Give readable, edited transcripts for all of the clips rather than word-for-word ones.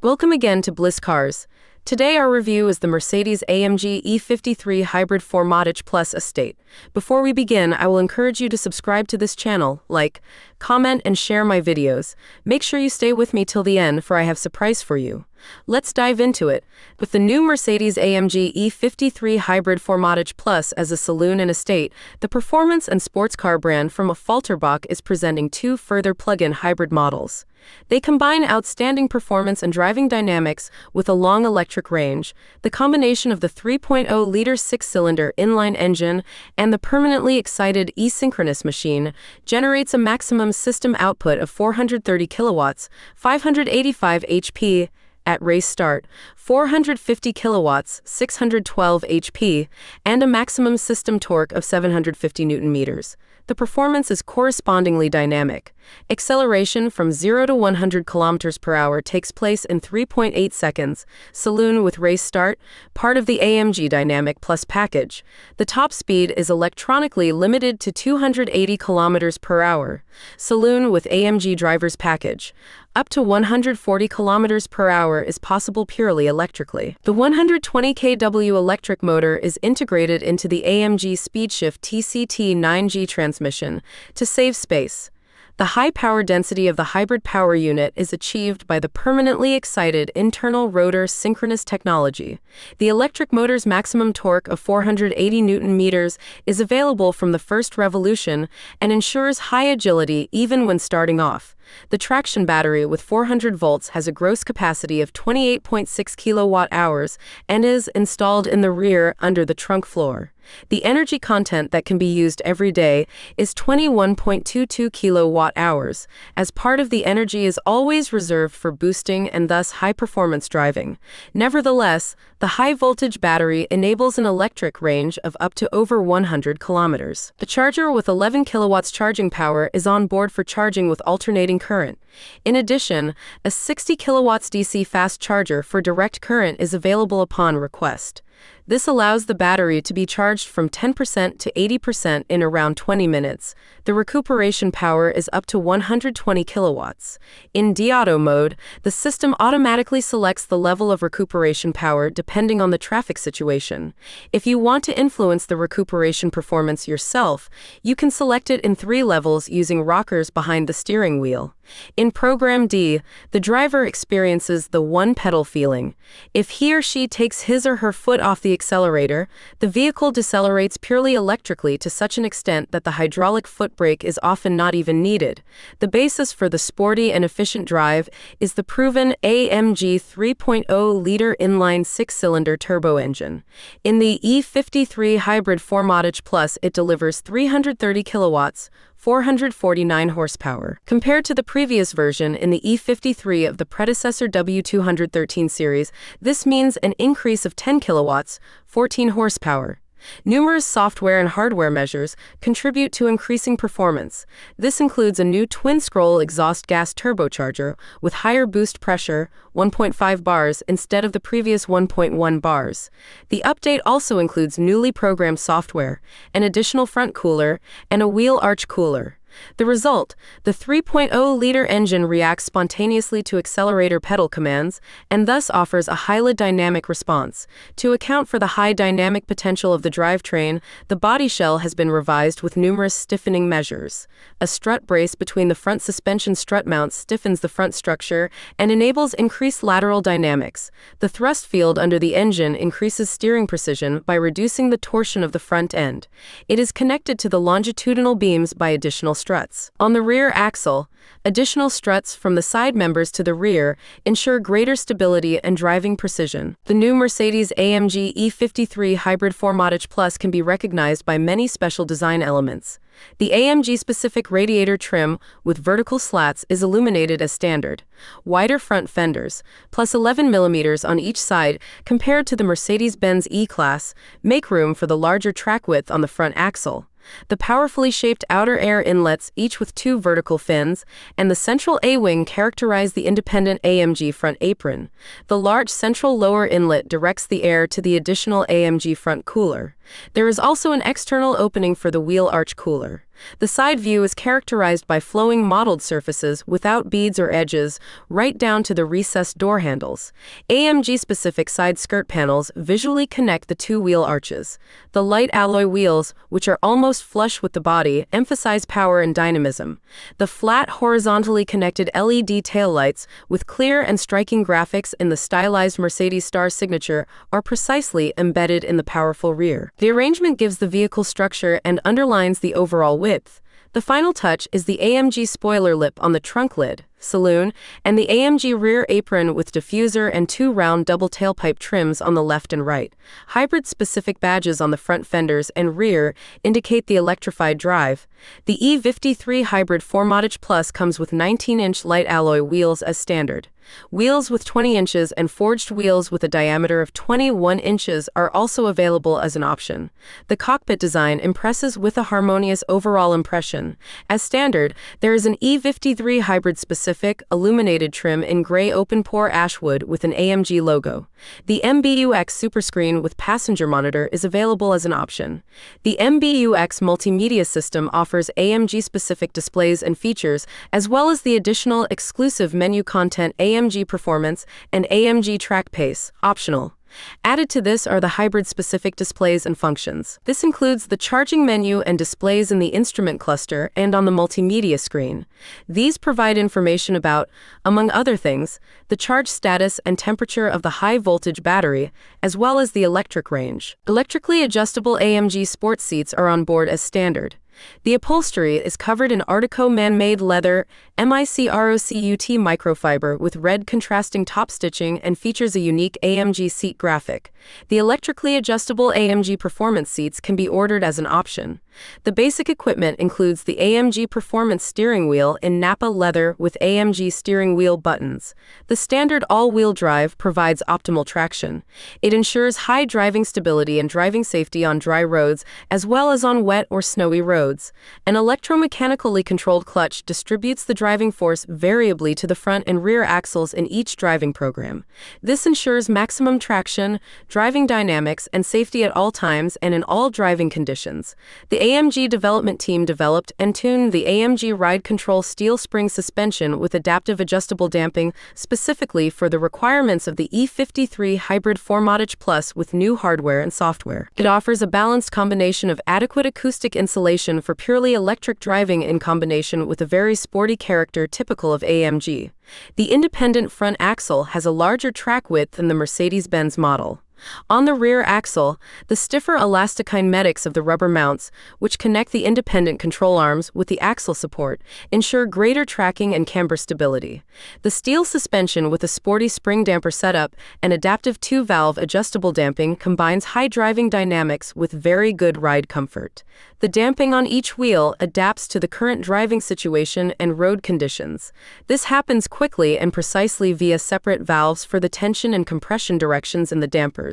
Welcome again to Bliss Cars. Today our review is the Mercedes-AMG E53 Hybrid 4MATIC Plus Estate. Before we begin, I will encourage you to subscribe to this channel, like, comment, and share my videos. Make sure you stay with me till the end, for I have a surprise for you. Let's dive into it. With the new Mercedes-AMG E53 Hybrid 4MATIC Plus as a saloon and estate, the performance and sports car brand from Falterbach is presenting two further plug-in hybrid models. They combine outstanding performance and driving dynamics with a long electric range. The combination of the 3.0-liter six-cylinder inline engine and the permanently excited e-synchronous machine generates a maximum system output of 430 kilowatts, 585 HP, at race start, 450 kilowatts, 612 HP, and a maximum system torque of 750 Newton meters. The performance is correspondingly dynamic. Acceleration from 0 to 100 km per hour takes place in 3.8 seconds. Saloon with race start, part of the AMG Dynamic Plus package. The top speed is electronically limited to 280 km per hour. Saloon with AMG Driver's Package. Up to 140 km per hour is possible purely electrically. The 120 kW electric motor is integrated into the AMG SpeedShift TCT 9G transmission to save space. The high power density of the hybrid power unit is achieved by the permanently excited internal rotor synchronous technology. The electric motor's maximum torque of 480 Newton meters is available from the first revolution and ensures high agility even when starting off. The traction battery with 400 volts has a gross capacity of 28.6 kilowatt-hours and is installed in the rear under the trunk floor. The energy content that can be used every day is 21.22 kilowatt-hours, as part of the energy is always reserved for boosting and thus high-performance driving. Nevertheless, the high-voltage battery enables an electric range of up to over 100 kilometers. The charger with 11 kilowatts charging power is on board for charging with alternating current. In addition, a 60 kilowatts DC fast charger for direct current is available upon request. This allows the battery to be charged from 10% to 80% in around 20 minutes. The recuperation power is up to 120 kilowatts. In D-Auto mode, the system automatically selects the level of recuperation power depending on the traffic situation. If you want to influence the recuperation performance yourself, you can select it in 3 levels using rockers behind the steering wheel. In Program D, the driver experiences the one-pedal feeling. If he or she takes his or her foot off the accelerator, the vehicle decelerates purely electrically to such an extent that the hydraulic foot brake is often not even needed. The basis for the sporty and efficient drive is the proven AMG 3.0-liter inline six-cylinder turbo engine. In the E53 Hybrid 4MATIC Plus, it delivers 330 kilowatts, 449 horsepower. Compared to the previous version in the E53 of the predecessor W213 series, this means an increase of 10 kilowatts, 14 horsepower. Numerous software and hardware measures contribute to increasing performance. This includes a new twin-scroll exhaust gas turbocharger with higher boost pressure, 1.5 bars instead of the previous 1.1 bars. The update also includes newly programmed software, an additional front cooler, and a wheel arch cooler. The result, the 3.0-liter engine reacts spontaneously to accelerator pedal commands and thus offers a highly dynamic response. To account for the high dynamic potential of the drivetrain, the body shell has been revised with numerous stiffening measures. A strut brace between the front suspension strut mounts stiffens the front structure and enables increased lateral dynamics. The thrust field under the engine increases steering precision by reducing the torsion of the front end. It is connected to the longitudinal beams by additional struts. On the rear axle, additional struts from the side members to the rear ensure greater stability and driving precision. The new Mercedes-AMG E53 Hybrid 4MATIC Plus can be recognized by many special design elements. The AMG-specific radiator trim with vertical slats is illuminated as standard. Wider front fenders, plus 11 mm on each side compared to the Mercedes-Benz E-Class, make room for the larger track width on the front axle. The powerfully shaped outer air inlets, each with 2 vertical fins, and the central A-wing characterize the independent AMG front apron. The large central lower inlet directs the air to the additional AMG front cooler. There is also an external opening for the wheel arch cooler. The side view is characterized by flowing mottled surfaces without beads or edges, right down to the recessed door handles. AMG-specific side skirt panels visually connect the two wheel arches. The light alloy wheels, which are almost flush with the body, emphasize power and dynamism. The flat, horizontally connected LED taillights, with clear and striking graphics in the stylized Mercedes star signature, are precisely embedded in the powerful rear. The arrangement gives the vehicle structure and underlines the overall width. The final touch is the AMG spoiler lip on the trunk lid, saloon, and the AMG rear apron with diffuser and two round double tailpipe trims on the left and right. Hybrid-specific badges on the front fenders and rear indicate the electrified drive. The E53 Hybrid 4MATIC Plus comes with 19-inch light alloy wheels as standard. Wheels with 20 inches and forged wheels with a diameter of 21 inches are also available as an option. The cockpit design impresses with a harmonious overall impression. As standard, there is an E53 Hybrid-specific illuminated trim in gray open-pore ashwood with an AMG logo. The MBUX Superscreen with passenger monitor is available as an option. The MBUX multimedia system offers AMG-specific displays and features, as well as the additional exclusive menu content AMG Performance and AMG Track Pace, optional. Added to this are the hybrid-specific displays and functions. This includes the charging menu and displays in the instrument cluster and on the multimedia screen. These provide information about, among other things, the charge status and temperature of the high-voltage battery, as well as the electric range. Electrically adjustable AMG sport seats are on board as standard. The upholstery is covered in Artico man-made leather, MICROCUT microfiber with red contrasting top stitching and features a unique AMG seat graphic. The electrically adjustable AMG Performance seats can be ordered as an option. The basic equipment includes the AMG Performance steering wheel in Napa leather with AMG steering wheel buttons. The standard all-wheel drive provides optimal traction. It ensures high driving stability and driving safety on dry roads as well as on wet or snowy roads. An electromechanically controlled clutch distributes the driving force variably to the front and rear axles in each driving program. This ensures maximum traction, driving dynamics, and safety at all times and in all driving conditions. The AMG development team developed and tuned the AMG Ride Control steel spring suspension with adaptive adjustable damping specifically for the requirements of the E53 Hybrid 4MATIC Plus with new hardware and software. It offers a balanced combination of adequate acoustic insulation for purely electric driving in combination with a very sporty character typical of AMG. The independent front axle has a larger track width than the Mercedes-Benz model. On the rear axle, the stiffer elastokinetics of the rubber mounts, which connect the independent control arms with the axle support, ensure greater tracking and camber stability. The steel suspension with a sporty spring damper setup and adaptive two-valve adjustable damping combines high driving dynamics with very good ride comfort. The damping on each wheel adapts to the current driving situation and road conditions. This happens quickly and precisely via separate valves for the tension and compression directions in the dampers.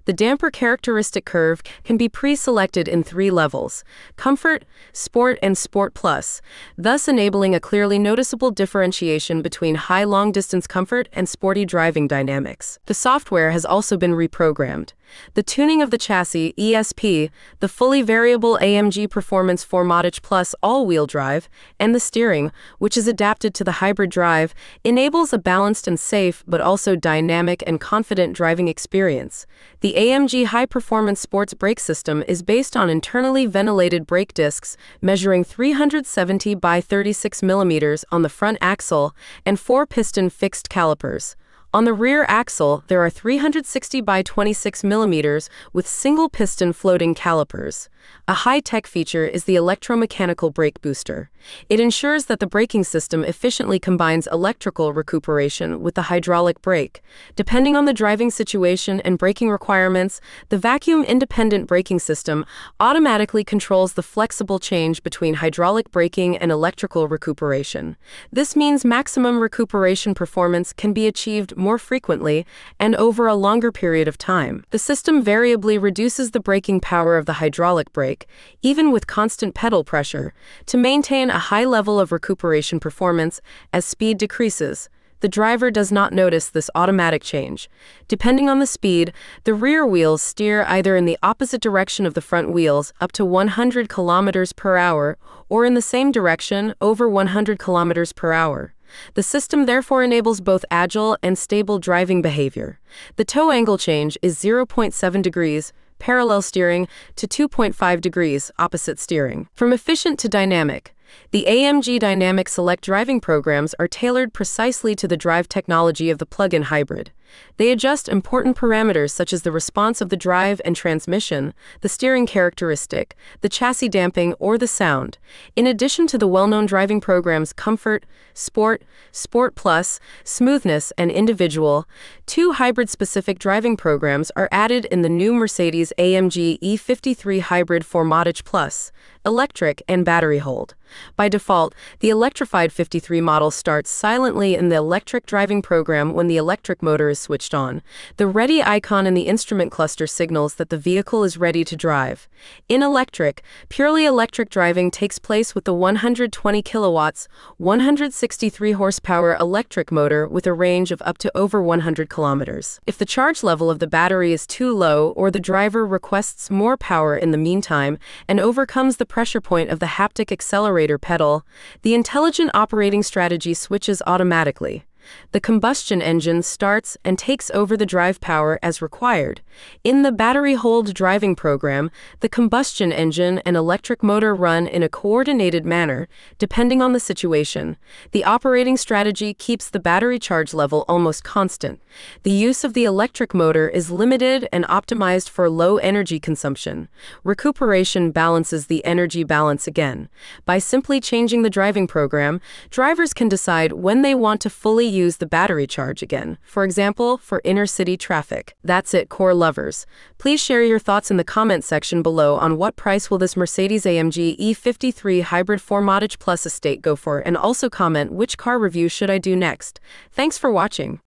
The damper characteristic curve can be pre-selected in 3 levels: Comfort, Sport, and Sport Plus, thus enabling a clearly noticeable differentiation between high long-distance comfort and sporty driving dynamics. The software has also been reprogrammed. The tuning of the chassis, ESP, the fully variable AMG Performance 4MATIC Plus all-wheel drive, and the steering, which is adapted to the hybrid drive, enables a balanced and safe but also dynamic and confident driving experience. The AMG High Performance Sports brake system is based on internally ventilated brake discs measuring 370 by 36 mm on the front axle and 4-piston fixed calipers. On the rear axle, there are 360 by 26 mm with single-piston floating calipers. A high-tech feature is the electromechanical brake booster. It ensures that the braking system efficiently combines electrical recuperation with the hydraulic brake. Depending on the driving situation and braking requirements, the vacuum-independent braking system automatically controls the flexible change between hydraulic braking and electrical recuperation. This means maximum recuperation performance can be achieved more frequently and over a longer period of time. The system variably reduces the braking power of the hydraulic brake, even with constant pedal pressure, to maintain a high level of recuperation performance as speed decreases. the driver does not notice this automatic change. Depending on the speed, the rear wheels steer either in the opposite direction of the front wheels up to 100 kilometers per hour or in the same direction over 100 kilometers per hour. The system therefore enables both agile and stable driving behavior. The toe angle change is 0.7 degrees, parallel steering, to 2.5 degrees, opposite steering. From efficient to dynamic, the AMG Dynamic Select driving programs are tailored precisely to the drive technology of the plug-in hybrid. They adjust important parameters such as the response of the drive and transmission, the steering characteristic, the chassis damping, or the sound. In addition to the well-known driving programs Comfort, Sport, Sport Plus, Smoothness, and Individual, 2 hybrid-specific driving programs are added in the new Mercedes-AMG E53 Hybrid 4MATIC Plus, electric and battery hold. By default, the electrified 53 model starts silently in the electric driving program when the electric motor is switched on. The ready icon in the instrument cluster signals that the vehicle is ready to drive. In electric, purely electric driving takes place with the 120 kilowatts, 163 horsepower electric motor with a range of up to over 100 kilometers. If the charge level of the battery is too low or the driver requests more power in the meantime and overcomes the pressure point of the haptic accelerator pedal, the intelligent operating strategy switches automatically. The combustion engine starts and takes over the drive power as required. In the battery hold driving program, the combustion engine and electric motor run in a coordinated manner, depending on the situation. The operating strategy keeps the battery charge level almost constant. The use of the electric motor is limited and optimized for low energy consumption. Recuperation balances the energy balance again. By simply changing the driving program, drivers can decide when they want to fully use the battery charge again, for example, for inner-city traffic. That's it, core lovers. Please share your thoughts in the comment section below on what price will this Mercedes-AMG E53 Hybrid 4MATIC Plus estate go for, and also comment which car review should I do next. Thanks for watching.